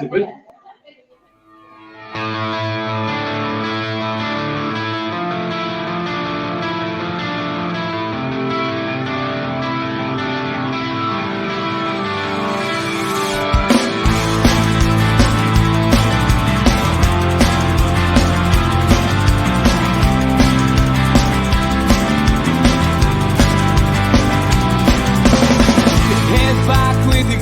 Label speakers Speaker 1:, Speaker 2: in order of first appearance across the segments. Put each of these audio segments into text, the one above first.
Speaker 1: into it.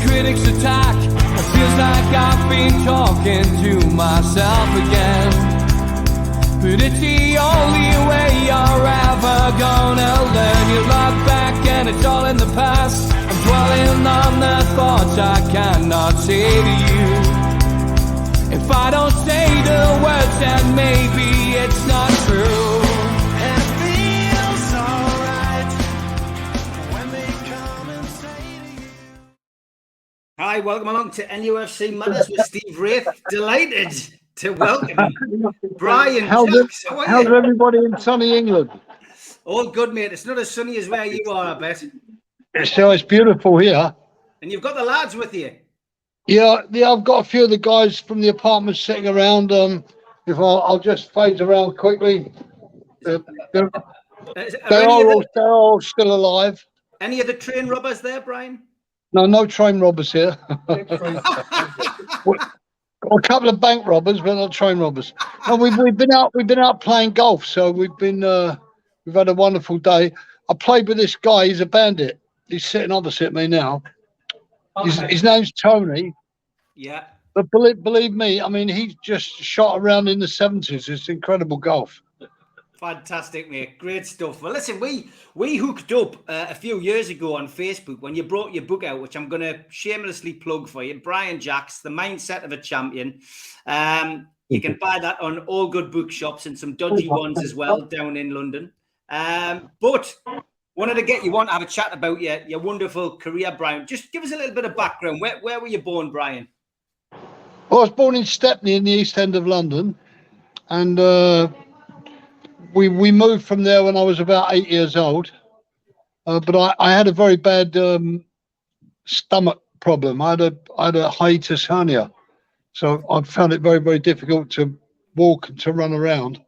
Speaker 2: Critics attack. It feels like I've been talking to myself again. But it's the only way you're ever gonna learn. You look back and it's all in the past. I'm dwelling on the thoughts I cannot say to you. If I don't say the words, then maybe it's not true.
Speaker 3: Hi, welcome along to NUFC Matters with Steve Wraith. Delighted to welcome Brian.
Speaker 4: How's everybody in sunny England?
Speaker 3: All good, mate. It's not as sunny as where you are, I bet.
Speaker 4: It's beautiful here.
Speaker 3: And you've got the lads with you.
Speaker 4: Yeah. I've got a few of the guys from the apartment sitting around. If I'll just phase around quickly. They're all still alive.
Speaker 3: Any of the train robbers there, Brian?
Speaker 4: No train robbers here. A couple of bank robbers, but not train robbers. No, we've been out playing golf, so we've had a wonderful day. I played with this guy. He's a bandit. He's sitting opposite me now. His name's Tony.
Speaker 3: Yeah.
Speaker 4: But believe me, I mean, he's just shot around in the 70s. It's incredible golf.
Speaker 3: Fantastic, mate. Great stuff. Well, listen, we hooked up a few years ago on Facebook when you brought your book out, which I'm going to shamelessly plug for you. Brian Jacks, The Mindset of a Champion. You can buy that on all good bookshops and some dodgy ones as well down in London. But wanted to get you on to have a chat about your wonderful career, Brian. Just give us a little bit of background. Where were you born, Brian?
Speaker 4: Well, I was born in Stepney in the East End of London, and we moved from there when I was about 8 years old, but I had a very bad stomach problem. I had a hiatus hernia, so I found it very, very difficult to walk and to run around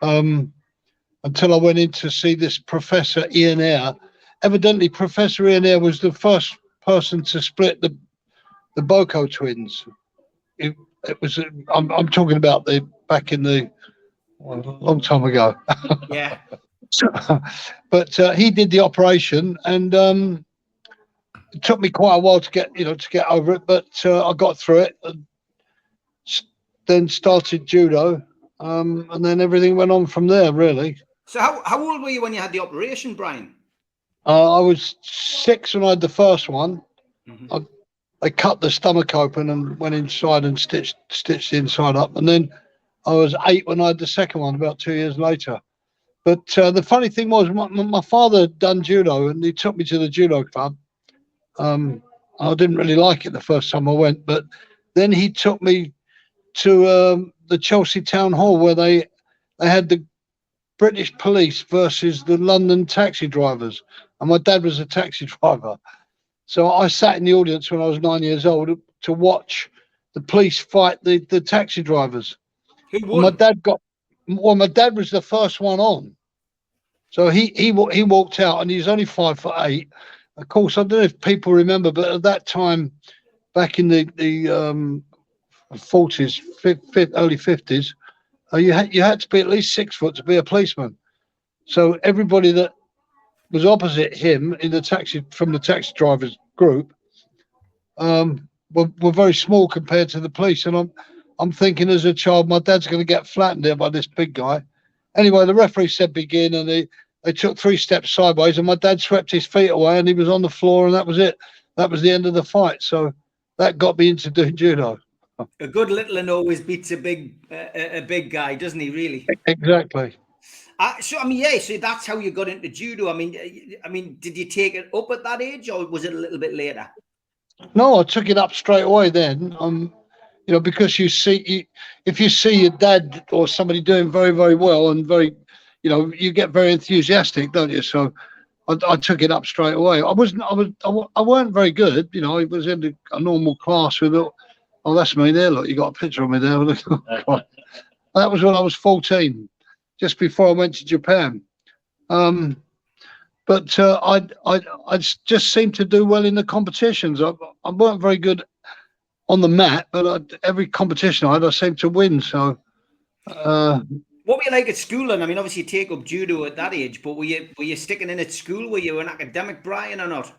Speaker 4: until I went in to see this Professor Ian Eyre. Evidently, Professor Ian Eyre was the first person to split the Boko twins. It was I'm talking about back in the a long time ago.
Speaker 3: Yeah.
Speaker 4: But he did the operation, and it took me quite a while to get over it, but I got through it. And then started judo, and then everything went on from there, really.
Speaker 3: So how old were you when you had the operation, Brian?
Speaker 4: I was 6 when I had the first one.
Speaker 3: Mm-hmm.
Speaker 4: I cut the stomach open and went inside and stitched the inside up, and then I was 8 when I had the second one, about 2 years later. But the funny thing was, my father had done judo, and he took me to the judo club. I didn't really like it the first time I went, but then he took me to the Chelsea Town Hall, where they had the British police versus the London taxi drivers, and my dad was a taxi driver. So I sat in the audience when I was 9 years old to watch the police fight the taxi drivers. My dad was the first one on, so he walked out, and he's only 5'8". Of course, I don't know if people remember, but at that time, back in the 40s, early 50s, you had to be at least 6 foot to be a policeman. So everybody that was opposite him in the taxi drivers group were very small compared to the police, and I'm thinking as a child, my dad's going to get flattened there by this big guy. Anyway, the referee said begin, and they took 3 steps sideways, and my dad swept his feet away, and he was on the floor, and that was it. That was the end of the fight. So that got me into doing judo.
Speaker 3: A good little and always beats a big guy, doesn't he? Really?
Speaker 4: Exactly.
Speaker 3: So so that's how you got into judo. I mean, did you take it up at that age, or was it a little bit later?
Speaker 4: No, I took it up straight away then. Because if you see your dad or somebody doing very, very well and very, you get very enthusiastic, don't you? So I took it up straight away. I weren't very good. I was in a normal class with Oh, that's me there. Look, you got a picture of me there. That was when I was 14, just before I went to Japan. But I just seemed to do well in the competitions. I weren't very good on the mat, but every competition I seemed to win. So,
Speaker 3: what were you like at school? And I mean, obviously, you take up judo at that age, but were you sticking in at school? Were you an academic, Brian, or not?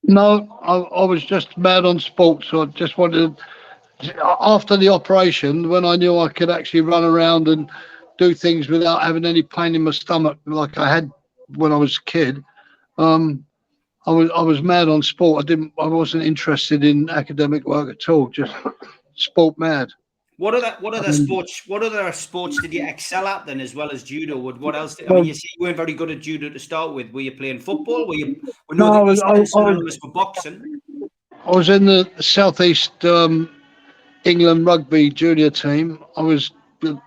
Speaker 4: no, I was just mad on sports. So I just wanted. After the operation, when I knew I could actually run around and do things without having any pain in my stomach, like I had when I was a kid, I was mad on sport. I wasn't interested in academic work at all. Just sport mad.
Speaker 3: What other sports did you excel at then, as well as judo? What else? I mean,
Speaker 4: Well,
Speaker 3: you see, you weren't very good at judo to start with. Were you playing football? We
Speaker 4: no,
Speaker 3: know that you said synonymous with boxing.
Speaker 4: I was in the Southeast England rugby junior team. I was the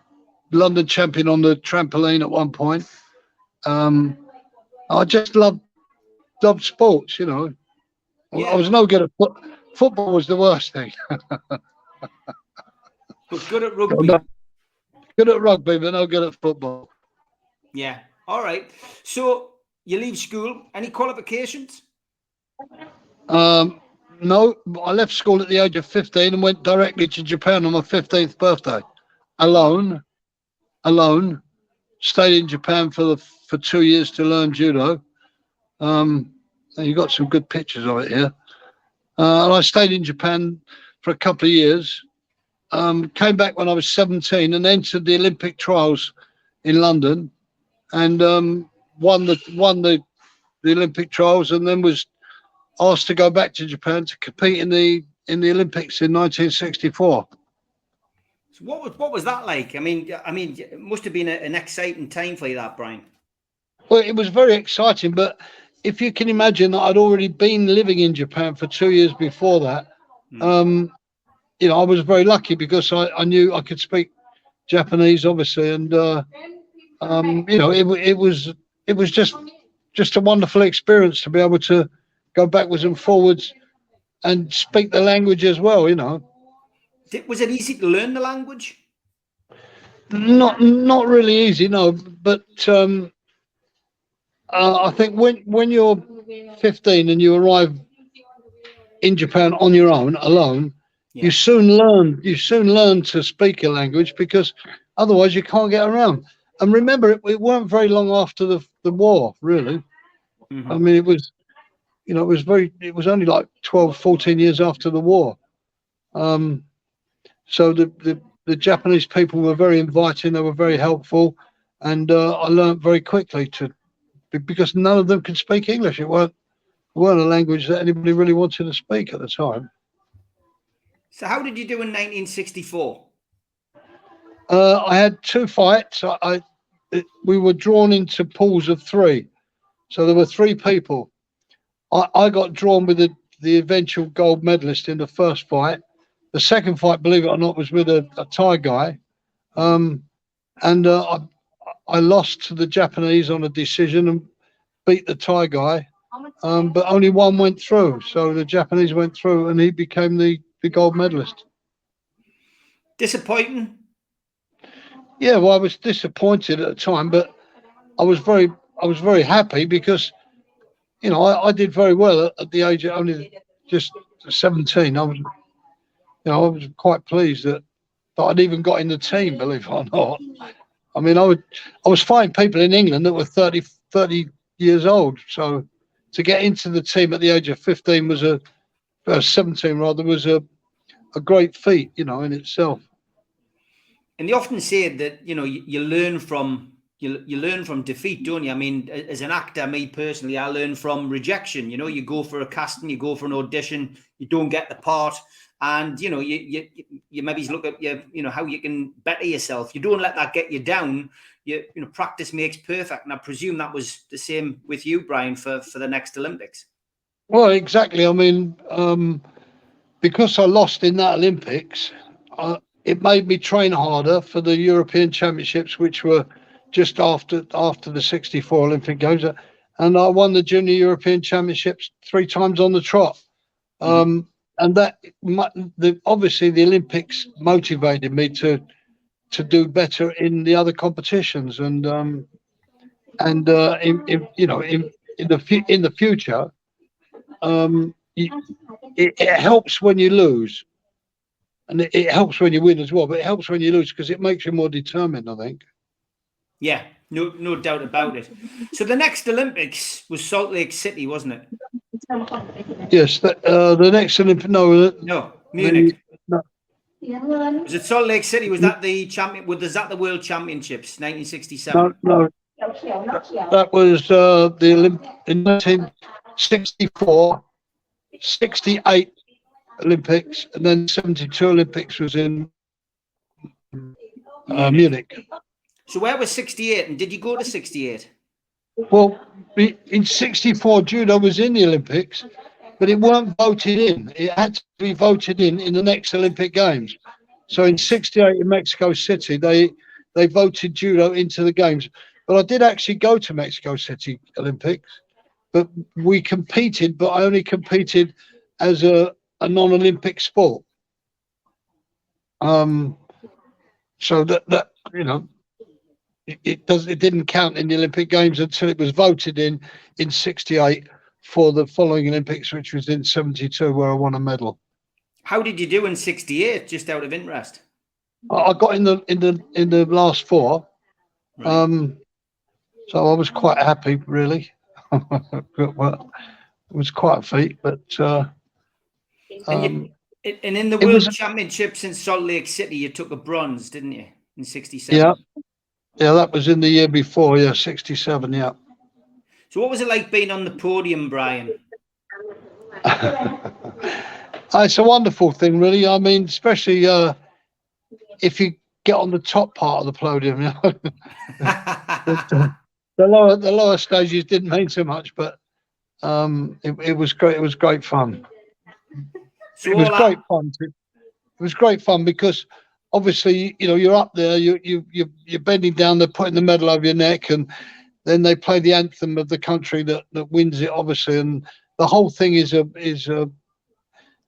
Speaker 4: London champion on the trampoline at one point. I just loved sports, you know.
Speaker 3: Yeah.
Speaker 4: I was no good at football. Was the worst thing.
Speaker 3: But good at rugby.
Speaker 4: Good at rugby, but no good at football.
Speaker 3: Yeah. All right. So you leave school. Any qualifications?
Speaker 4: No, I left school at the age of 15 and went directly to Japan on my 15th birthday, alone. Stayed in Japan for 2 years to learn judo. And you got some good pictures of it here. And I stayed in Japan for a couple of years. Came back when I was 17 and entered the Olympic trials in London, and won the Olympic trials, and then was asked to go back to Japan to compete in the Olympics in 1964.
Speaker 3: So what was that like? I mean, it must have been an exciting time for you, that, Brian.
Speaker 4: Well, it was very exciting, but if you can imagine that I'd already been living in Japan for 2 years before that, you know, I was very lucky because I knew I could speak Japanese, obviously, and you know, it was just a wonderful experience to be able to go backwards and forwards and speak the language as well. You know,
Speaker 3: Was it easy to learn the language?
Speaker 4: not really easy, no, but I think when you're 15 and you arrive in Japan on your own, alone. Yeah. You soon learn to speak a language, because otherwise you can't get around. And remember, it weren't very long after the war, really. I mean, it was only like 12, 14 years after the war. So the Japanese people were very inviting, they were very helpful, and I learned very quickly because none of them could speak English. It weren't a language that anybody really wanted to speak at the time.
Speaker 3: So how did you do in 1964?
Speaker 4: I had 2 fights. We were drawn into pools of 3. So there were 3 people. I got drawn with the eventual gold medalist in the first fight. The second fight, believe it or not, was with a Thai guy. And I lost to the Japanese on a decision and beat the Thai guy. But only one went through. So the Japanese went through and he became the gold medalist.
Speaker 3: Disappointing?
Speaker 4: Yeah, well, I was disappointed at the time, but I was very happy because, you know, I did very well at the age of only just 17. I was quite pleased that I'd even got in the team, believe it or not. I mean, I was fighting people in England that were 30 years old. So to get into the team at the age of 15 was 17 rather, was a great feat, you know, in itself.
Speaker 3: And they often say that, you know, you learn from defeat, don't you? I mean, as an actor, me personally, I learn from rejection. You know, you go for a casting, you go for an audition, you don't get the part, and you know, you maybe look at you know, how you can better yourself. You don't let that get you down. You know, practice makes perfect, and I presume that was the same with you, Brian, for the next Olympics.
Speaker 4: Well, exactly. I mean, because I lost in that Olympics, it made me train harder for the European Championships, which were just after the 64 Olympic Games. And I won the Junior European Championships 3 times on the trot. that obviously the Olympics motivated me to do better in the other competitions, and in the future, it helps when you lose, and it helps when you win as well. But it helps when you lose because it makes you more determined, I think.
Speaker 3: Yeah, no doubt about it. So the next Olympics was Salt Lake City, wasn't it?
Speaker 4: Yes, the next Olympic.
Speaker 3: No, Munich.
Speaker 4: No.
Speaker 3: Was it Salt Lake City? Was that the champion? Was that the World Championships, 1967?
Speaker 4: No. That was the in 1964, 68 Olympics, and then 72 Olympics was in Munich.
Speaker 3: So where was 68, and did you go to 68?
Speaker 4: Well, in 64, Judo was in the Olympics, but it weren't voted in. It had to be voted in the next Olympic Games. So in 68 in Mexico City, they voted Judo into the Games. But I did actually go to Mexico City Olympics, but we competed, but I only competed as a non-Olympic sport. So that it didn't count in the Olympic Games until it was voted in 68 for the following Olympics, which was in 72, where I won a medal.
Speaker 3: How did you do in 68? Just out of interest.
Speaker 4: I got in the last four. Right. So I was quite happy, really. Well, it was quite a feat, but
Speaker 3: and in the World Championships in Salt Lake City, you took a bronze, didn't you, in 67?
Speaker 4: Yeah, that was in the year before, 67, yeah.
Speaker 3: So what was it like being on the podium, Brian?
Speaker 4: It's a wonderful thing, really. I mean, especially if you get on the top part of the podium, the lower stages didn't mean so much, but it was great. It was great fun. It was great fun because obviously, you're up there, you're bending down, they're putting the medal over your neck, and then they play the anthem of the country that wins it, obviously, and the whole thing is a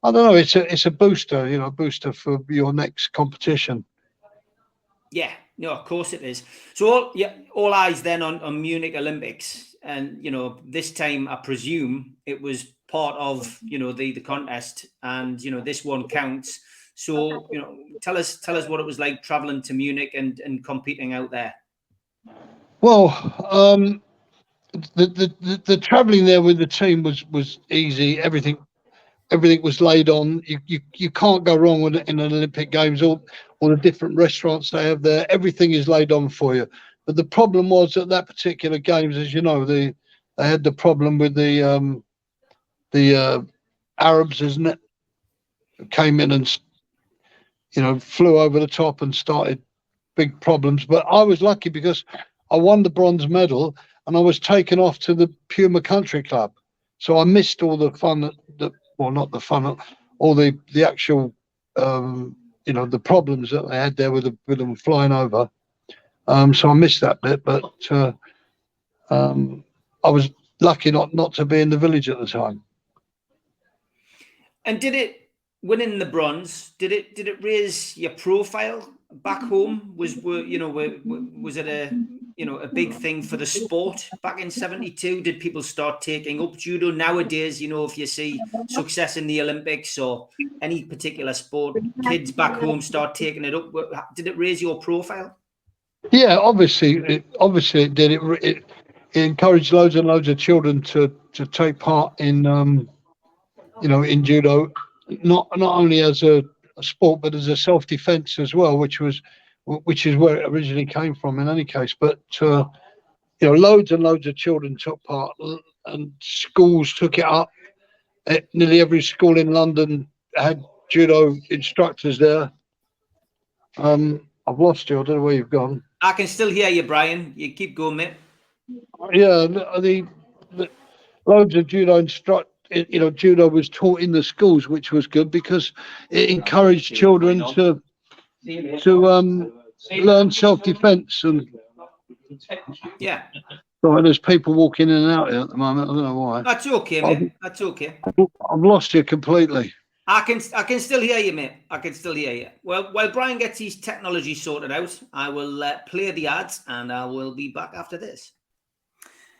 Speaker 4: I don't know, it's a booster, booster for your next competition.
Speaker 3: Yeah, no, of course it is. So all eyes then on Munich Olympics, and this time I presume it was part of the contest, and this one counts. So tell us what it was like traveling to Munich and competing out there.
Speaker 4: Well, the traveling there with the team was easy. Everything was laid on. You can't go wrong in an Olympic Games. All the different restaurants they have there, everything is laid on for you. But the problem was at that particular Games, as you know, they had the problem with the Arabs, isn't it? Came in and flew over the top and started big problems. But I was lucky because I won the bronze medal and I was taken off to the Puma Country Club. So I missed all the fun, not the fun, all the actual, the problems that they had there with them flying over. So I missed that bit, but I was lucky not to be in the village at the time.
Speaker 3: And winning the bronze, did it raise your profile back home? Was it a big thing for the sport back in 72? Did people start taking up judo? Nowadays, if you see success in the Olympics or any particular sport, kids back home start taking it up. Did it raise your profile?
Speaker 4: Yeah, obviously it did. It encouraged loads and loads of children to take part in in judo, not only as a sport but as a self-defense as well, which is where it originally came from in any case. But loads and loads of children took part, and schools took it up. Nearly every school in London had judo instructors there. I've lost you. I don't know where you've gone.
Speaker 3: I can still hear you, Brian. You keep going, mate.
Speaker 4: Yeah, the loads of judo judo was taught in the schools, which was good because it encouraged children to learn self-defense. And
Speaker 3: yeah.
Speaker 4: So there's people walking in and out here at the moment. I don't know why.
Speaker 3: That's okay, mate. That's okay.
Speaker 4: I've lost you completely.
Speaker 3: I can still hear you, mate. I can still hear you. Well, while Brian gets his technology sorted out, I will play the ads and I will be back after this.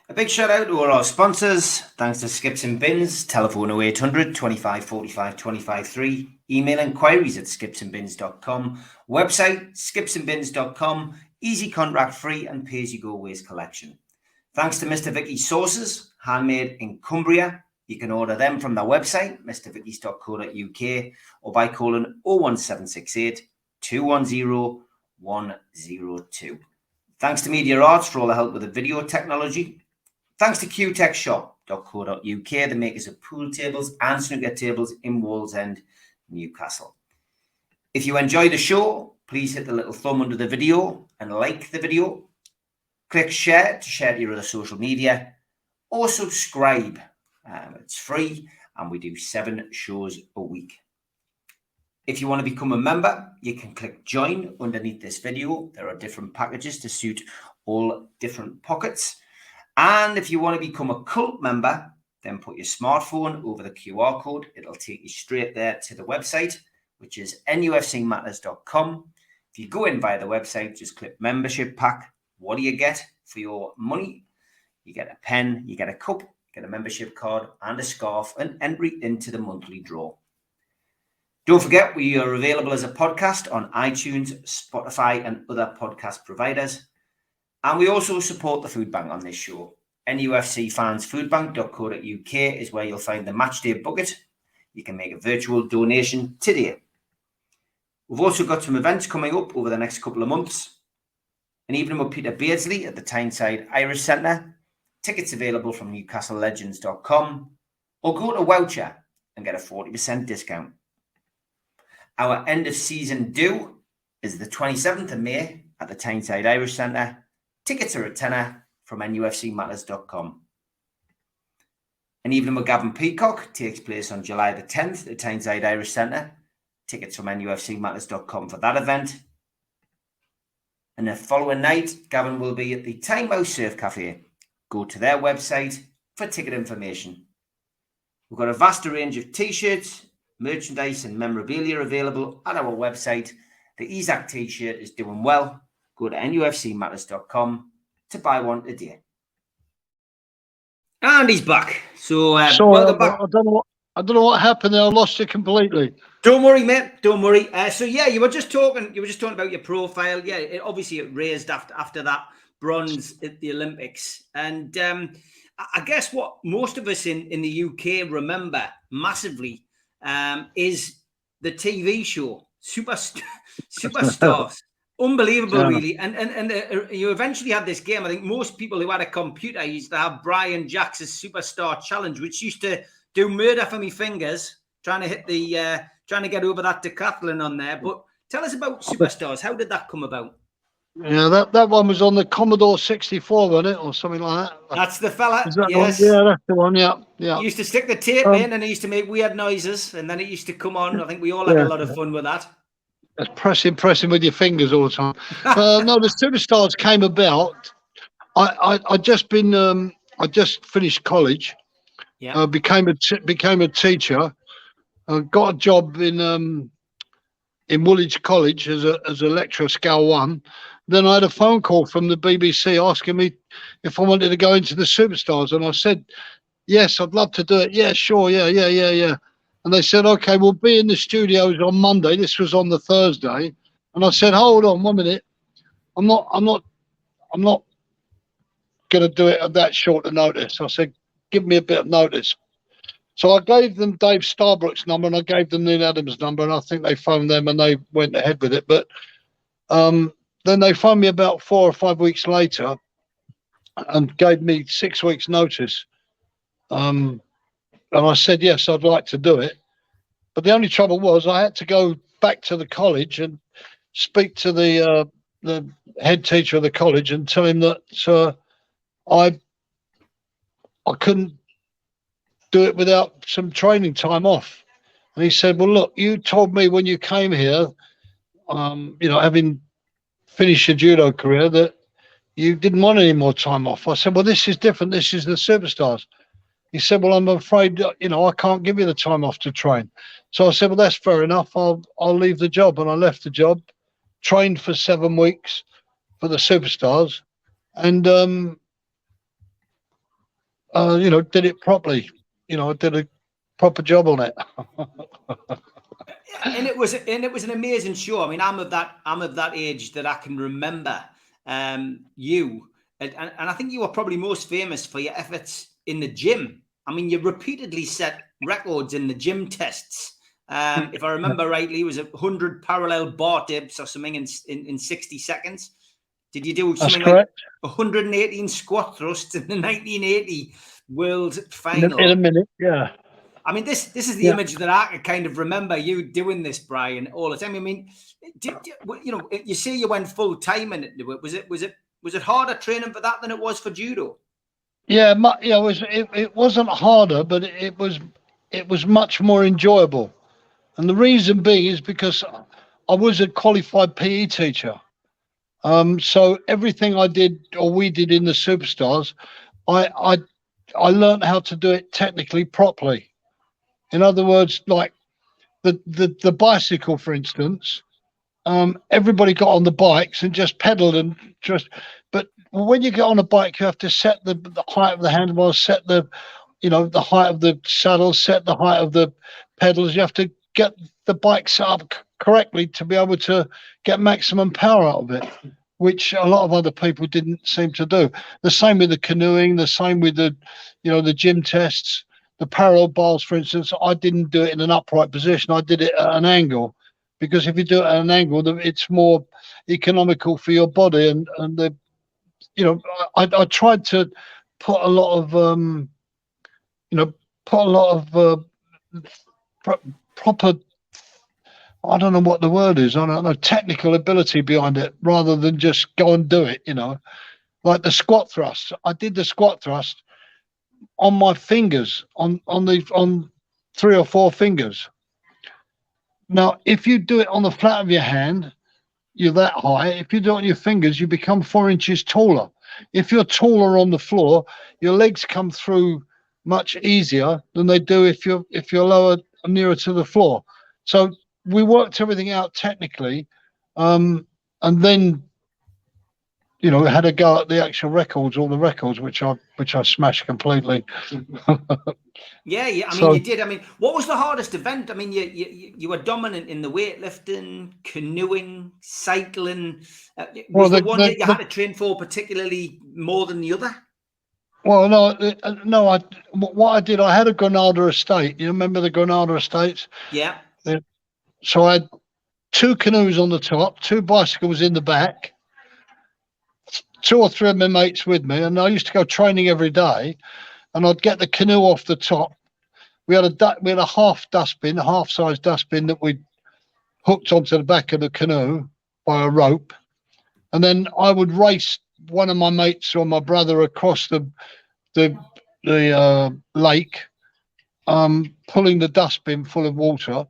Speaker 3: A big shout out to all our sponsors. Thanks to Skips and Bins, telephone 0800 25 45 25 3, email inquiries at skipsandbins.com, website skipsandbins.com, easy contract free and pay as you go waste collection. Thanks to Mr. Vicky's sauces, handmade in Cumbria. You can order them from their website, mrvickies.co.uk, or by calling 01768 210 102. Thanks to Media Arts for all the help with the video technology. Thanks to qtechshop.co.uk, the makers of pool tables and snooker tables in Wallsend, Newcastle. If you enjoy the show, please hit the little thumb under the video and like the video. Click share to share to your other social media, or subscribe. It's free and we do 7 shows a week. If you want to become a member, you can click join underneath this video. There are different packages to suit all different pockets. And if you want to become a cult member, then put your smartphone over the QR code. It'll take you straight there to the website, which is nufcmatters.com. If you go in via the website, just click membership pack. What do you get for your money? You get a pen, you get a cup, get a membership card and a scarf, and entry into the monthly draw. Don't forget, we are available as a podcast on iTunes, Spotify, and other podcast providers. And we also support the food bank on this show. NUFCfansfoodbank.co.uk is where you'll find the matchday bucket. You can make a virtual donation today. We've also got some events coming up over the next couple of months. An evening with Peter Beardsley at the Tyneside Irish Centre. Tickets available from newcastlelegends.com, or go to Voucher and get a 40% discount. Our end of season do is the 27th of May at the Tyneside Irish Centre. Tickets are a tenner from nufcmatters.com. An evening with Gavin Peacock takes place on July the 10th at the Tyneside Irish Centre. Tickets from nufcmatters.com for that event. And the following night, Gavin will be at the Tynemouth Surf Cafe. Go to their website for ticket information. We've got a vast range of t-shirts, merchandise and memorabilia available at our website. The Isaac t-shirt is doing well. Go to nufcmatters.com to buy one today. And he's back. So welcome back.
Speaker 4: I don't know what happened there. I lost it completely.
Speaker 3: Don't worry, mate. Don't worry. So yeah, you were just talking about your profile. Yeah, obviously it raised after that bronze at the Olympics. And I guess what most of us in the UK remember massively is the TV show Superstars. Unbelievable, yeah. Really. And you eventually had this game. I think most people who had a computer used to have Brian Jack's Superstar Challenge, which used to do murder for me fingers trying to hit trying to get over that decathlon on there. But tell us about Superstars. How did that come about?
Speaker 4: Yeah, that one was on the Commodore 64, wasn't it, or something like that?
Speaker 3: That's the fella.
Speaker 4: Yes. Yeah, that's the one. Yeah.
Speaker 3: You used to stick the tape in, and it used to make weird noises, and then it used to come on. I think we all had a lot of fun with that.
Speaker 4: That's pressing with your fingers all the time. No, the Superstars came about. I just finished college. Yeah. Became a teacher. Got a job in Woolwich College as a lecturer, Scale 1. Then I had a phone call from the BBC asking me if I wanted to go into the Superstars, and I said, yes, I'd love to do it. Yeah, sure, yeah. And they said, okay, we'll be in the studios on Monday. This was on the Thursday, and I said, hold on 1 minute. I'm not going to do it at that short a notice. I said, give me a bit of notice. So I gave them Dave Starbrook's number and I gave them Neil Adams' number, and I think they phoned them and they went ahead with it. But then they phoned me about 4 or 5 weeks later and gave me 6 weeks' notice. And I said, yes, I'd like to do it. But the only trouble was I had to go back to the college and speak to the head teacher of the college and tell him that I couldn't do it without some training time off. And he said, well, look, you told me when you came here, having finished your judo career, that you didn't want any more time off. I said, well, this is different. This is the Superstars. He said, well, I'm afraid, I can't give you the time off to train. So I said, well, that's fair enough. I'll leave the job. And I left the job, trained for 7 weeks for the Superstars, and, did it properly. I did a proper job on it.
Speaker 3: And it was an amazing show. I mean, I'm of that age that I can remember you, and I think you were probably most famous for your efforts in the gym. I mean, you repeatedly set records in the gym tests. If I remember rightly, it was 100 parallel bar dips or something in 60 seconds. Did you do something like 118 squat thrusts in the 1980 World Final?
Speaker 4: In a minute, yeah.
Speaker 3: I mean, this is the image that I can kind of remember you doing this, Brian, all the time. I mean, you say you went full time into it. Was it harder training for that than it was for judo?
Speaker 4: Yeah, it wasn't harder, but it was much more enjoyable. And the reason being is because I was a qualified PE teacher. So everything we did in the Superstars, I learned how to do it technically properly. In other words, like the bicycle, for instance, everybody got on the bikes and just pedaled but when you get on a bike, you have to set the height of the handlebars, set the height of the saddle, set the height of the pedals. You have to get the bike set up correctly to be able to get maximum power out of it, which a lot of other people didn't seem to do. The same with the canoeing, the same with the gym tests. The parallel bars, for instance, I didn't do it in an upright position. I did it at an angle, because if you do it at an angle, it's more economical for your body. And I tried to put a lot of proper, I don't know what the word is, I don't know, technical ability behind it, rather than just go and do it. Like the squat thrust. I did the squat thrust on my fingers, on 3 or 4 fingers. Now, if you do it on the flat of your hand, you're that high. If you do it on your fingers, you become 4 inches taller. If you're taller on the floor, your legs come through much easier than they do if you're lower, nearer to the floor. So we worked everything out technically, and then had a go at the actual records, all the records, which I smashed completely.
Speaker 3: Yeah. I mean, you did. I mean, what was the hardest event? I mean, you were dominant in the weightlifting, canoeing, cycling. Was the one that you had to train for particularly more than the other?
Speaker 4: Well, no. What I did, I had a Granada estate. You remember the Granada estates?
Speaker 3: Yeah.
Speaker 4: So I had 2 canoes on the top, 2 bicycles in the back, 2 or 3 of my mates with me, and I used to go training every day, and I'd get the canoe off the top. We had a half-size dustbin that we hooked onto the back of the canoe by a rope, and then I would race one of my mates or my brother across the lake, pulling the dustbin full of water,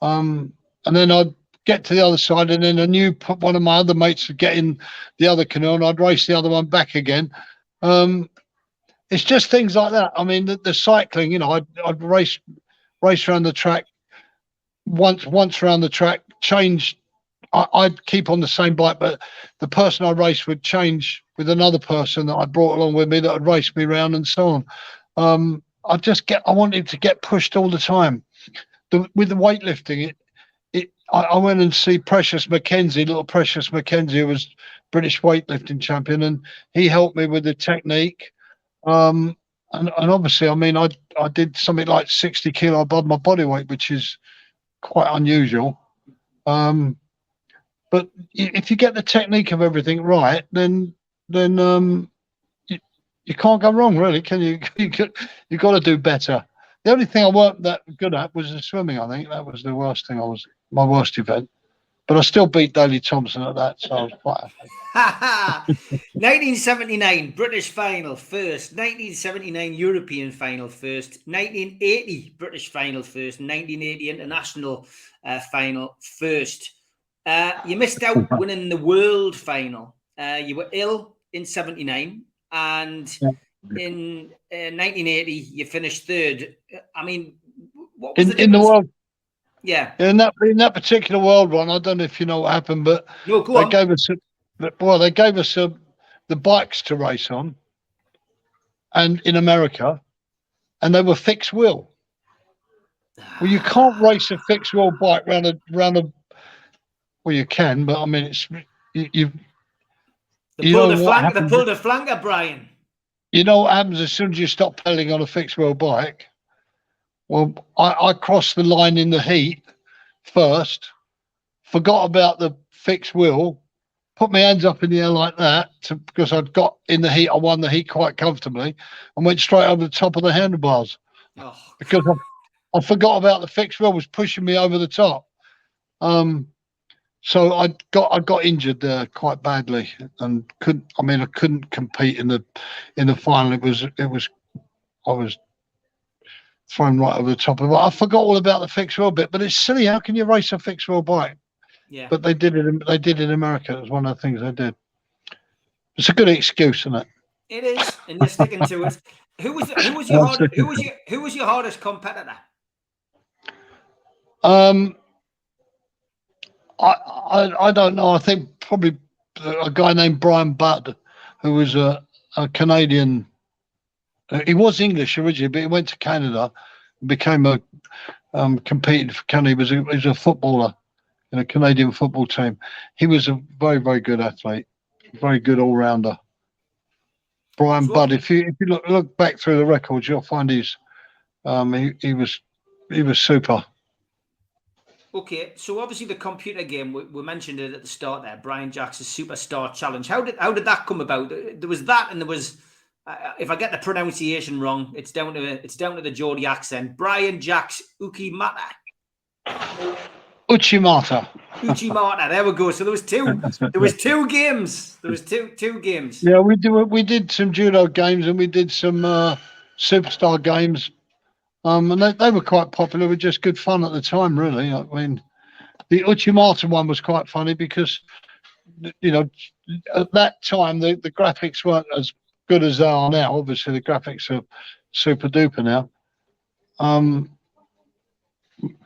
Speaker 4: and then I'd get to the other side, and then I knew one of my other mates would get in the other canoe, and I'd race the other one back again. It's just things like that. I mean, the cycling, I'd race around the track, once around the track, change. I'd keep on the same bike, but the person I raced would change with another person that I brought along with me that would race me around, and so on. I wanted to get pushed all the time. With the weightlifting, I went and see Precious McKenzie, little Precious McKenzie, who was British weightlifting champion, and he helped me with the technique. And obviously, I mean, I did something like 60 kilo above my body weight, which is quite unusual. But if you get the technique of everything right, then you can't go wrong, really, can you? You've got to do better. The only thing I weren't that good at was the swimming. I think that was the worst thing. My worst event. But I still beat Daley Thompson at that, so I was quite happy.
Speaker 3: 1979 British final first, 1979 European final first, 1980 British final first, 1980 international final first. You missed out winning the world final. You were ill in 79, and in 1980, you finished third. I mean, what was the
Speaker 4: in the
Speaker 3: difference?
Speaker 4: world.
Speaker 3: Yeah.
Speaker 4: In that particular world one, I don't know if you know what happened, but
Speaker 3: No, go
Speaker 4: they
Speaker 3: on.
Speaker 4: gave us the bikes to race on, and in America, and they were fixed wheel. Well, you can't race a fixed wheel bike round a. Well, you can, but I mean, it's you.
Speaker 3: They
Speaker 4: You
Speaker 3: pulled
Speaker 4: know
Speaker 3: a
Speaker 4: what
Speaker 3: flanker. They
Speaker 4: happens.
Speaker 3: pulled a flanker, Brian.
Speaker 4: You know what happens as soon as you stop pedaling on a fixed wheel bike? Well, I crossed the line in the heat first, forgot about the fixed wheel, put my hands up in the air like that because I'd got in the heat. I won the heat quite comfortably and went straight over the top of the handlebars
Speaker 3: Oh,
Speaker 4: because I forgot about the fixed wheel was pushing me over the top. So I got injured there quite badly and I couldn't compete in the final. I was thrown right over the top of it. I forgot all about the fixed wheel bit, but it's silly. How can you race a fixed wheel bike?
Speaker 3: yeah.
Speaker 4: But they did it. They did in America. It was one of the things they did. It's a good excuse, isn't it?
Speaker 3: It is, and you're sticking to it. Who was your hardest competitor?
Speaker 4: I don't know. I think probably a guy named Brian Budd, who was a Canadian. He was English originally, but he went to Canada and became a competed for Canada. He was a footballer in a Canadian football team. He was a very, very good athlete, very good all rounder. Brian Budd. If you look back through the records, you'll find he was super.
Speaker 3: Okay, so obviously the computer game, we mentioned it at the start there, Brian Jack's Superstar Challenge. How did that come about? There was that, and there was, if I get the pronunciation wrong, it's down to the Geordie accent. Brian Jack's Uchimata. Uchimata. There we go. So there was two. There was two games. There was two games.
Speaker 4: Yeah, we did some judo games and we did some superstar games. And they were quite popular. Were just good fun at the time, really. I mean, the Uchimata one was quite funny because, you know, at that time the graphics weren't as good as they are now. Obviously, the graphics are super duper now.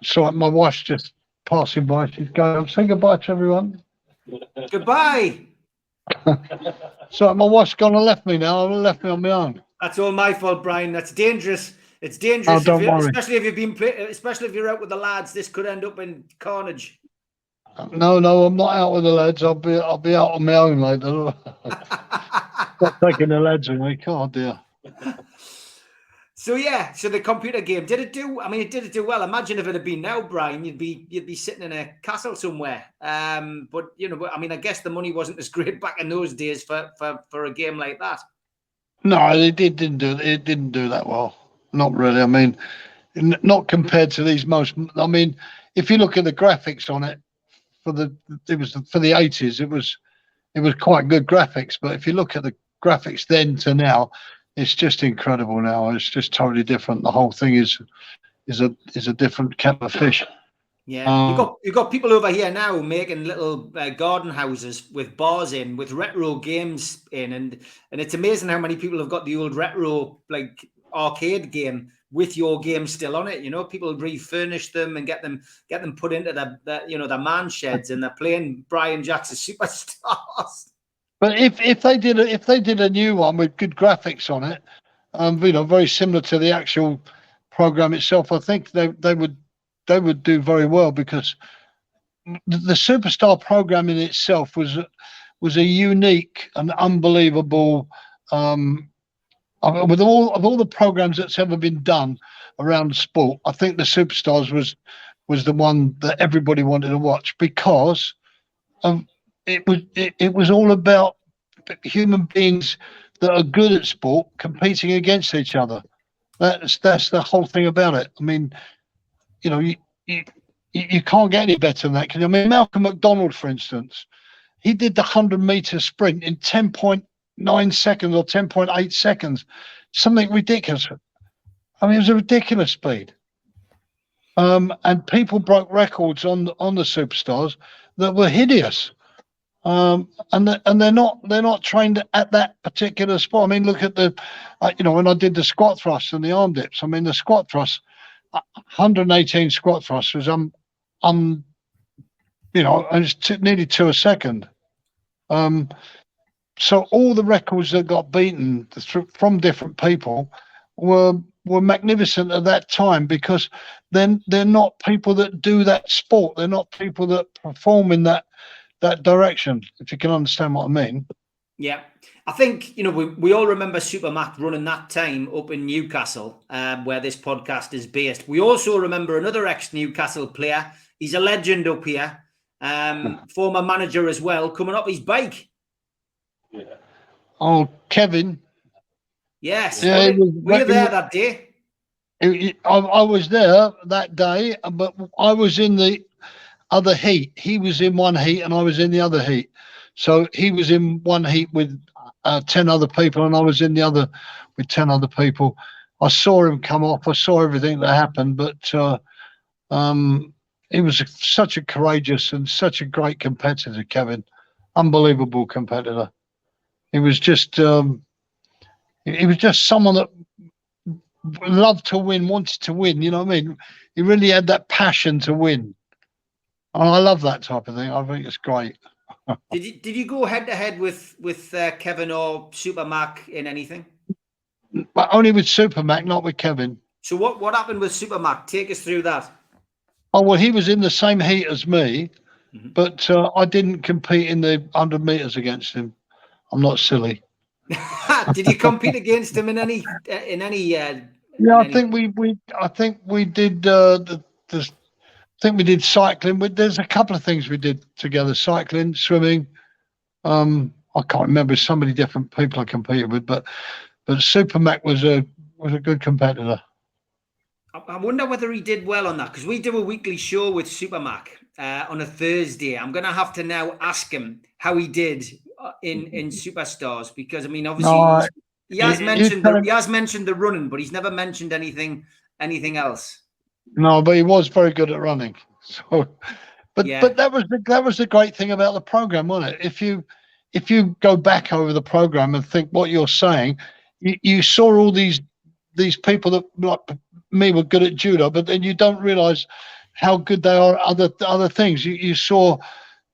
Speaker 4: So my wife's just passing by. She's going, say goodbye to everyone.
Speaker 3: Goodbye.
Speaker 4: So my wife's gone and left me now. Left me on my own.
Speaker 3: That's all my fault, Brian. That's dangerous. It's dangerous, especially if you're out with the lads. This could end up in carnage.
Speaker 4: No, I'm not out with the lads. I'll be out on my own later. Not taking the lads with me. Oh dear.
Speaker 3: So the computer game, did it do well? Imagine if it had been now, Brian, you'd be sitting in a castle somewhere. But I guess the money wasn't as great back in those days for a game like that.
Speaker 4: No, it didn't do that well. Not really. I mean, not compared to these most. I mean, if you look at the graphics on it for the 80s, it was quite good graphics. But if you look at the graphics then to now, it's just incredible now. It's just totally different. The whole thing is a different kettle of fish.
Speaker 3: Yeah, you've got people over here now making little garden houses with bars in, with retro games in, and it's amazing how many people have got the old retro like arcade game with your game still on it. You know, people refurnish them and get them put into the man sheds, and they're playing Brian Jack's Superstars.
Speaker 4: But if they did a new one with good graphics on it, very similar to the actual program itself, I think they would do very well, because the Superstar program in itself was a unique and unbelievable. With all the programs that's ever been done around sport, I think the Superstars was the one that everybody wanted to watch, because it was all about human beings that are good at sport competing against each other. That's the whole thing about it. I mean, you can't get any better than that. I mean, Malcolm McDonald, for instance, he did the 100-meter sprint in 10.9 seconds or 10.8 seconds, something ridiculous. I mean, it was a ridiculous speed. And people broke records on the Superstars that were hideous. And they're not trained at that particular spot. I mean, look at the, when I did the squat thrust and the arm dips. I mean, the squat thrust, 118 squat thrust was and it's nearly 2 a second. So all the records that got beaten from different people were magnificent at that time, because then they're not people that do that sport. They're not people that perform in that direction, if you can understand what I mean.
Speaker 3: Yeah. I think, we all remember Super Mac running that time up in Newcastle, where this podcast is based. We also remember another ex-Newcastle player. He's a legend up here, former manager as well, coming up his bike.
Speaker 4: Yeah. Oh, Kevin.
Speaker 3: Yes.
Speaker 4: Yeah,
Speaker 3: were you there that day?
Speaker 4: I was there that day, but I was in the other heat. He was in one heat and I was in the other heat. So he was in one heat with 10 other people and I was in the other with 10 other people. I saw him come off. I saw everything that happened, but he was such a courageous and such a great competitor, Kevin. Unbelievable competitor. He was just someone that loved to win, wanted to win. You know what I mean? He really had that passion to win. And I love that type of thing. I think it's great.
Speaker 3: Did you go head to head with Kevin or Super Mac in anything?
Speaker 4: But only with Super Mac, not with Kevin.
Speaker 3: So what happened with Super Mac? Take us through that.
Speaker 4: Oh, well, he was in the same heat as me, but I didn't compete in the 100 meters against him. I'm not silly.
Speaker 3: Did you compete against him in any?
Speaker 4: Yeah, I think we did. I think we did cycling. There's a couple of things we did together: cycling, swimming. I can't remember so many different people I competed with, but Super Mac was a good competitor.
Speaker 3: I wonder whether he did well on that, because we do a weekly show with Super Mac on a Thursday. I'm going to have to now ask him how he did in Superstars, because I mean, obviously he has mentioned the running, but he's never mentioned anything else.
Speaker 4: No, but he was very good at running. So, but that was the great thing about the program, wasn't it? If you go back over the program and think what you're saying, you saw all these people that, like me, were good at judo, but then you don't realize how good they are at other things. You saw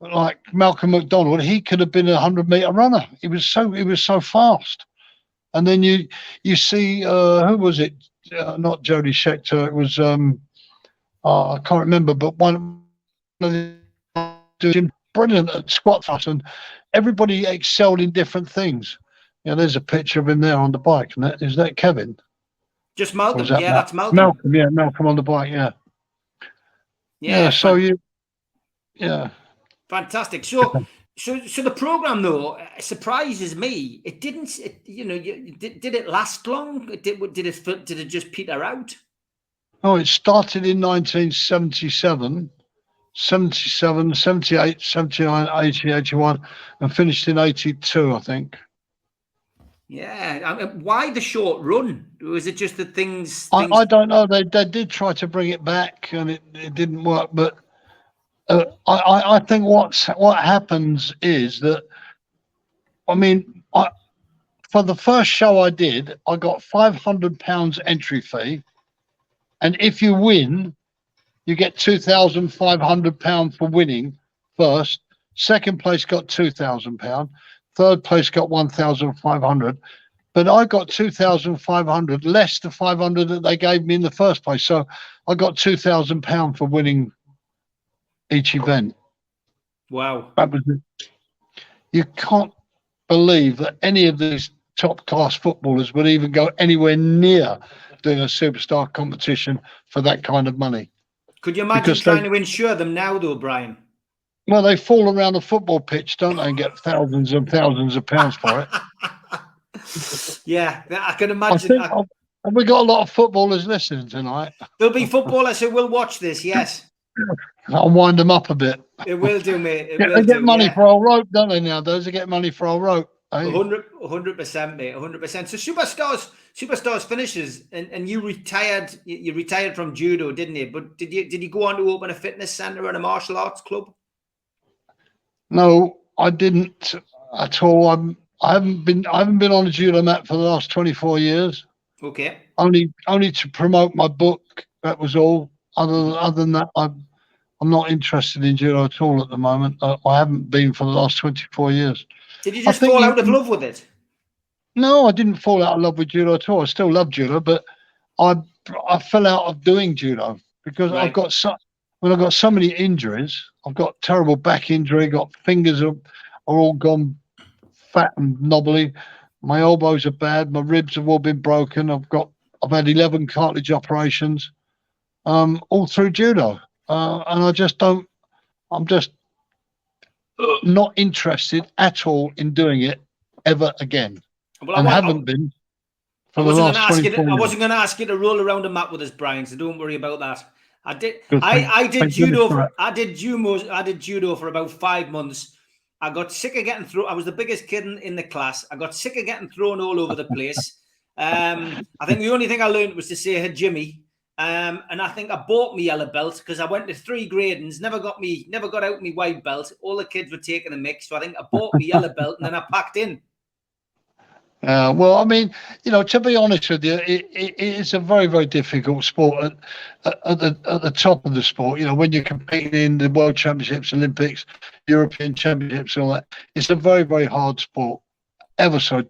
Speaker 4: like Malcolm McDonald. He could have been a 100-meter runner. He was so fast. And then you see who was it? Not Jody Scheckter. It was I can't remember, but one of the doing brilliant at squat thrust, and everybody excelled in different things. Yeah, there's a picture of him there on the bike. Is that Kevin?
Speaker 3: Just Malcolm. Yeah, that's Malcolm.
Speaker 4: Malcolm, yeah, Malcolm on the bike. Yeah. So fantastic.
Speaker 3: So the program though surprises me. It didn't. Did it last long? Did it just peter out?
Speaker 4: Oh, it started in 1977, 77, 78, 79, 80, 81, and finished in 82, I think.
Speaker 3: Yeah. I mean, why the short run? Was it just that things...
Speaker 4: I don't know. They did try to bring it back, and it didn't work. But I think what happens is that, I mean, for the first show I did, I got £500 entry fee. And if you win, you get £2,500 for winning first. Second place got £2,000. Third place got 1,500. But I got 2,500 less the 500 that they gave me in the first place. So I got £2,000 for winning each event.
Speaker 3: Wow.
Speaker 4: That was it. You can't believe that any of these top class footballers would even go anywhere near doing a superstar competition for that kind of money.
Speaker 3: Could you imagine trying to insure them now though, Brian?
Speaker 4: Well, they fall around the football pitch, don't they, and get thousands and thousands of pounds for it.
Speaker 3: Yeah, I can imagine.
Speaker 4: We got a lot of footballers listening tonight.
Speaker 3: There'll be footballers who will watch this, yes.
Speaker 4: I'll wind them up a bit.
Speaker 3: It will do, mate.
Speaker 4: They get money for our rope, don't they, nowadays? They get money for our rope.
Speaker 3: 100%, mate. 100%. So Superstars finishes, and you retired. You retired from judo, didn't you? But did you go on to open a fitness center and a martial arts club?
Speaker 4: No, I didn't at all. I haven't been on a judo mat for the last 24 years.
Speaker 3: Okay.
Speaker 4: Only to promote my book. That was all. Other than that, I'm not interested in judo at all at the moment. I haven't been for the last 24 years.
Speaker 3: Did you
Speaker 4: I
Speaker 3: just
Speaker 4: think
Speaker 3: fall out of love with it?
Speaker 4: No, I didn't fall out of love with judo at all. I still love judo, but I fell out of doing judo because
Speaker 3: Right.
Speaker 4: I've got so many injuries. I've got terrible back injury. Got fingers are all gone fat and knobbly. My elbows are bad. My ribs have all been broken. I've had 11 cartilage operations, all through judo, and I just don't. I'm just not interested at all in doing it ever again,
Speaker 3: Well,
Speaker 4: and haven't been
Speaker 3: I
Speaker 4: for the
Speaker 3: wasn't going to
Speaker 4: last
Speaker 3: ask you.
Speaker 4: 24
Speaker 3: I
Speaker 4: years.
Speaker 3: wasn't going to ask you to roll around a mat with us, Brian. So don't worry about that. I did.
Speaker 4: Good,
Speaker 3: I did
Speaker 4: thank goodness
Speaker 3: judo.
Speaker 4: for that.
Speaker 3: I did judo for about 5 months. I got sick of getting thrown. I was the biggest kid in the class. I got sick of getting thrown all over the place. I think the only thing I learned was to say "Hey, Jimmy." And I think I bought me yellow belt because I went to 3 gradings, never got out my white belt. All the kids were taking a mix, so I think I bought me yellow belt and then I packed in.
Speaker 4: Well, I mean, to be honest with you, it's a very, very difficult sport at the top of the sport. When you're competing in the World Championships, Olympics, European Championships, all that, it's a very, very hard sport. Ever so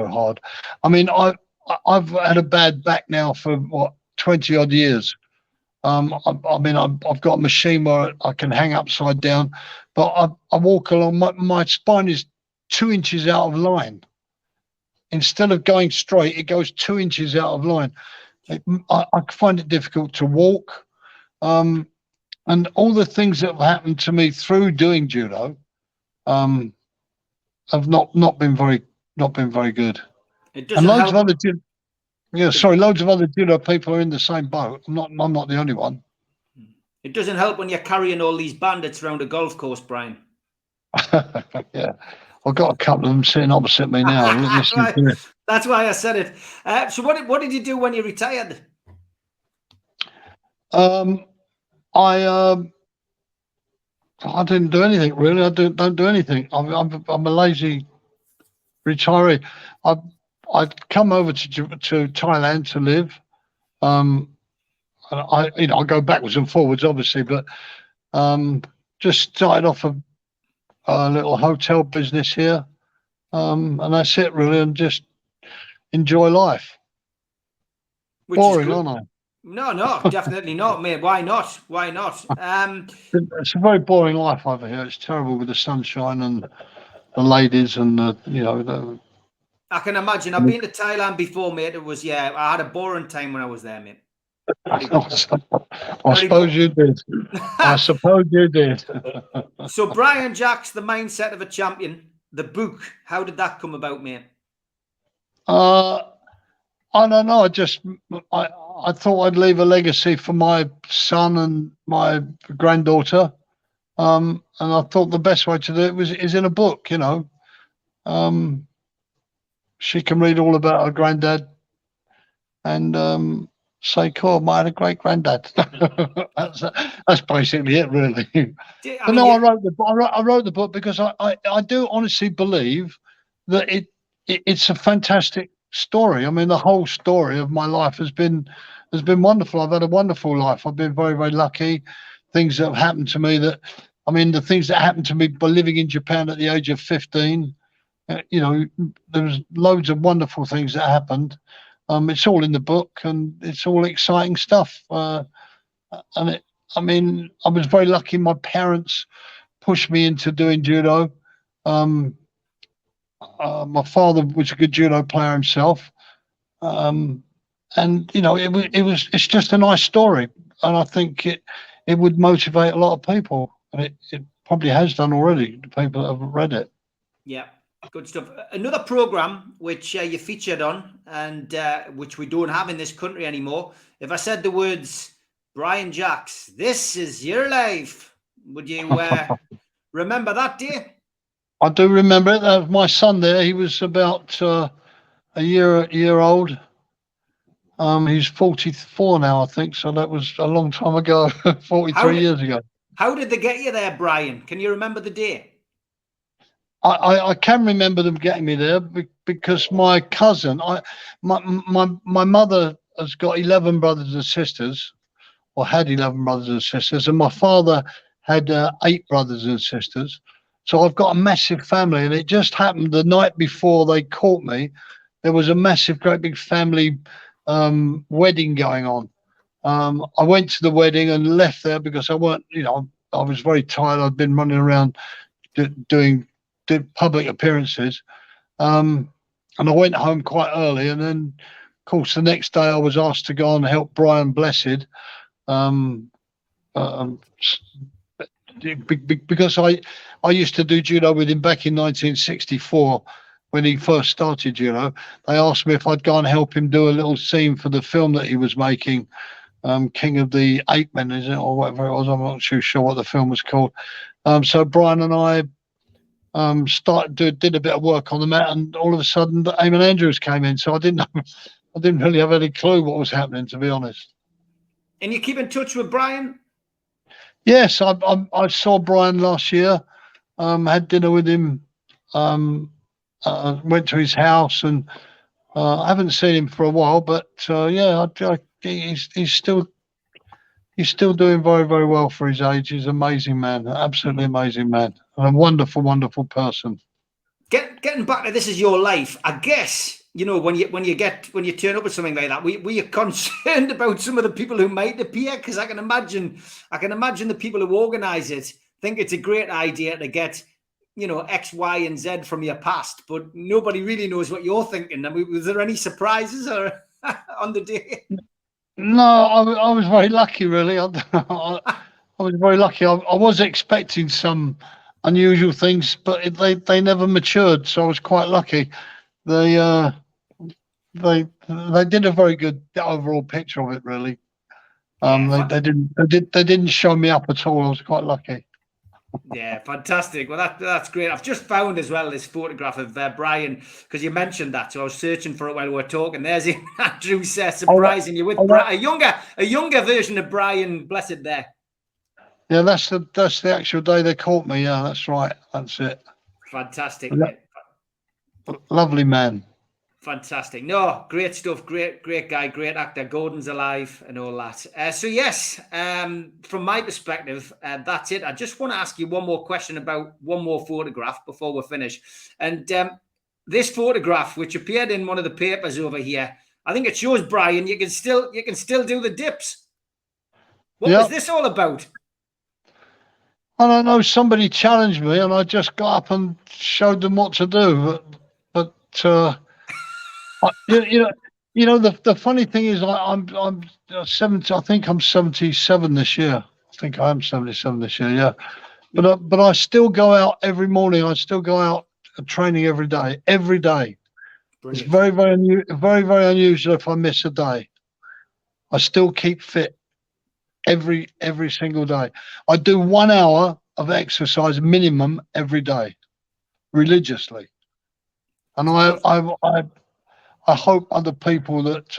Speaker 4: hard. I mean, I've had a bad back now for 20 odd years. I mean, I've got a machine where I can hang upside down, but I walk along. My spine is 2 inches out of line. Instead of going straight, it goes 2 inches out of line. I find it difficult to walk, and all the things that have happened to me through doing judo have not been very good.
Speaker 3: It doesn't
Speaker 4: And loads
Speaker 3: help.
Speaker 4: of other judo people are in the same boat. I'm not the only one.
Speaker 3: It doesn't help when you're carrying all these bandits around a golf course, Brian.
Speaker 4: Yeah. I've got a couple of them sitting opposite me now.
Speaker 3: Right. That's why I said it. So what did you do when you retired?
Speaker 4: I didn't do anything really. I don't do anything. I'm a lazy retiree. I'd come over to Thailand to live. And I go backwards and forwards, obviously, but just started off a little hotel business here, and that's it really, and just enjoy life. Boring, aren't I?
Speaker 3: No, definitely not, mate. Why not?
Speaker 4: It's a very boring life over here. It's terrible with the sunshine and the ladies and
Speaker 3: I can imagine. I've been to Thailand before, mate. It was I had a boring time when I was there, mate.
Speaker 4: I suppose you did. I suppose you did.
Speaker 3: So Brian Jacks, The Mindset of a Champion, the book, how did that come about, mate?
Speaker 4: I don't know. I thought I'd leave a legacy for my son and my granddaughter, and I thought the best way to do it is in a book. She can read all about her granddad, and say, "Cool, I had a great granddad." That's basically it, really. I wrote the book because I do honestly believe that it's a fantastic story. I mean, the whole story of my life has been wonderful. I've had a wonderful life. I've been very, very lucky. Things that have happened to me the things that happened to me by living in Japan at the age of 15. There was loads of wonderful things that happened. It's all in the book, and it's all exciting stuff. I was very lucky. My parents pushed me into doing judo. My father was a good judo player himself, and it's just a nice story, and I think it would motivate a lot of people, and it probably has done already. The people that have read it.
Speaker 3: Yeah. Good stuff. Another program which you featured on, and which we don't have in this country anymore. If I said the words Brian Jacks, this is your life, would you remember that day?
Speaker 4: I do remember it. My son there, he was about a year old. He's 44 now, I think. So that was a long time ago, 43 years ago.
Speaker 3: How did they get you there, Brian? Can you remember the day?
Speaker 4: I can remember them getting me there because my cousin, my mother has got 11 brothers and sisters, or had 11 brothers and sisters, and my father had 8 brothers and sisters. So I've got a massive family, and it just happened the night before they caught me, there was a massive, great big family wedding going on. I went to the wedding and left there because I weren't, I was very tired. I'd been running around doing public appearances. And I went home quite early. And then, of course, the next day I was asked to go and help Brian Blessed. Because I used to do judo with him back in 1964 when he first started judo. They asked me if I'd go and help him do a little scene for the film that he was making, King of the Ape Men, is it, or whatever it was? I'm not too sure what the film was called. So Brian and I did a bit of work on the mat, and all of a sudden Eamon Andrews came in. So I didn't really have any clue what was happening, to be honest.
Speaker 3: And you keep in touch with Brian?
Speaker 4: Yes, I saw Brian last year. Had dinner with him. Went to his house, and I haven't seen him for a while. But he's still doing very, very well for his age. He's an amazing man, an absolutely amazing man, and a wonderful, wonderful person.
Speaker 3: Getting back to This Is Your Life, I guess, when you turn up with something like that, were you concerned about some of the people who might appear? Because I can imagine the people who organise it think it's a great idea to get, X, Y, and Z from your past, but nobody really knows what you're thinking. I mean, was there any surprises or on the day?
Speaker 4: No, I was very lucky, really. I was very lucky. I was expecting some unusual things, but they never matured, so I was quite lucky. They did a very good overall picture of it, really. They didn't show me up at all. I was quite lucky.
Speaker 3: Yeah, fantastic. Well, that's great. I've just found as well this photograph of Brian, because you mentioned that, so I was searching for it while we were talking. There's him, Andrew says, surprising you with a younger version of Brian Blessed there.
Speaker 4: Yeah, that's the actual day they caught me. Yeah, that's right. That's it.
Speaker 3: Fantastic.
Speaker 4: Lovely man.
Speaker 3: Fantastic. No, great stuff. Great guy, great actor. Gordon's alive and all that. So yes, from my perspective, that's it. I just want to ask you one more question about one more photograph before we finish. And this photograph, which appeared in one of the papers over here, I think it shows Brian. You can still do the dips. What was this all about?
Speaker 4: I don't know. Somebody challenged me, and I just got up and showed them what to do. But the funny thing is, I'm 70. I think I'm 77 this year. I think I am 77 this year. Yeah, but I still go out every morning. I still go out training every day. Every day. Brilliant. It's very, very unusual if I miss a day. I still keep fit every single day. I do 1 hour of exercise minimum every day, religiously, and I hope other people that,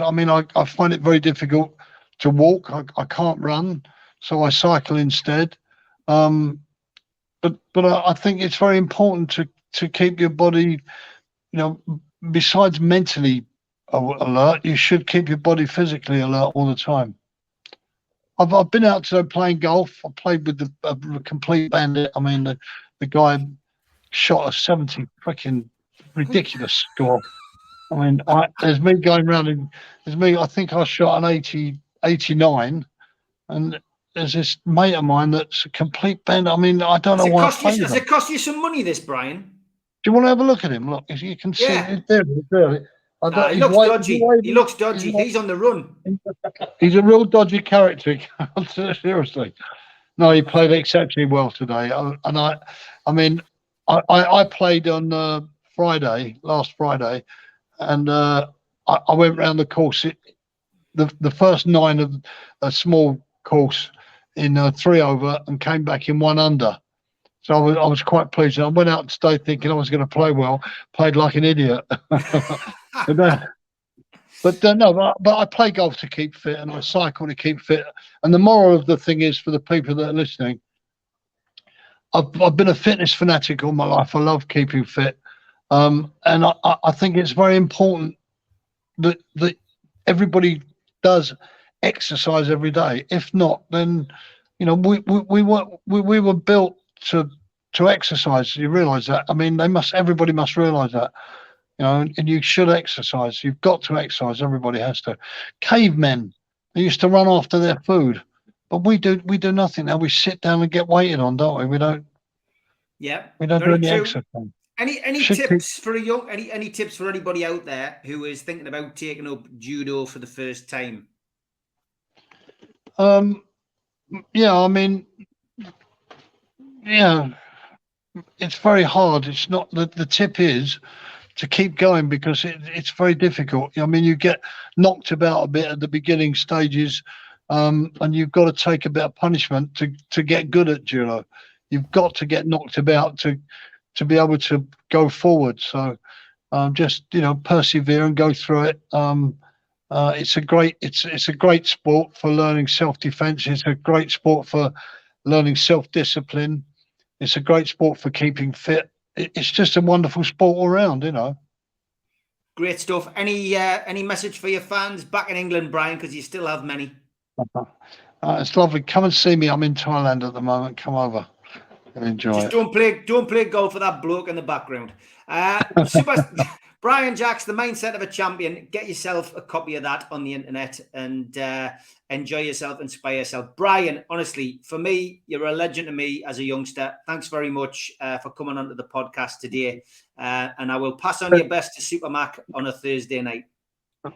Speaker 4: I find it very difficult to walk. I can't run, so I cycle instead. But I think it's very important to keep your body, besides mentally alert, you should keep your body physically alert all the time. I've been out today playing golf. I played with the complete bandit. I mean, the guy shot a 70 freaking ridiculous score. I mean, there's me going around, and there's me. I think I shot an 89, and there's this mate of mine that's a complete bend. I mean, I don't know why.
Speaker 3: Does it cost you some money, this, Brian?
Speaker 4: Do you want to have a look at him? Look, you can see it there.
Speaker 3: He looks dodgy. He looks dodgy. He's on the run.
Speaker 4: He's a real dodgy character. Seriously. No, he played exceptionally well today. And I played on last Friday, and I went round the course. The first 9 of a small course in 3 over, and came back in 1 under. So I was quite pleased. I went out today thinking I was going to play well. Played like an idiot. But I play golf to keep fit, and I cycle to keep fit. And the moral of the thing is, for the people that are listening, I've been a fitness fanatic all my life. I love keeping fit, and I think it's very important that everybody does exercise every day. If not, then we were built to exercise. You realise that? I mean, everybody must realise that. And you should exercise. You've got to exercise. Everybody has to. Cavemen, they used to run after their food, but we do nothing now. We sit down and get waited on, don't we? We don't.
Speaker 3: Yeah,
Speaker 4: We don't do any exercise.
Speaker 3: Any tips for any tips for anybody out there who is thinking about taking up judo for the first time?
Speaker 4: Yeah, I mean, yeah, it's very hard. It's not the tip is to keep going because it's very difficult. I mean, you get knocked about a bit at the beginning stages, and you've got to take a bit of punishment to get good at judo. You've got to get knocked about to be able to go forward. So just persevere and go through it. It's a great sport for learning self-defense. It's a great sport for learning self-discipline. It's a great sport for keeping fit. It's just a wonderful sport all around,
Speaker 3: Great stuff. Any message for your fans back in England, Brian, because you still have many?
Speaker 4: It's lovely. Come and see me. I'm in Thailand at the moment. Come over and enjoy
Speaker 3: Just
Speaker 4: it.
Speaker 3: Don't play golf for that bloke in the background. Brian Jacks, The Mindset of a Champion. Get yourself a copy of that on the internet and enjoy yourself, inspire yourself. Brian, honestly, for me, you're a legend to me as a youngster. Thanks very much for coming onto the podcast today. And I will pass on your best to Super Mac on a Thursday night.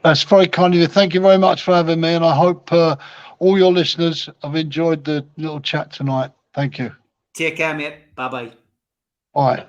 Speaker 4: That's very kind of you. Thank you very much for having me. And I hope all your listeners have enjoyed the little chat tonight. Thank you.
Speaker 3: Take care, mate. Bye-bye.
Speaker 4: Bye.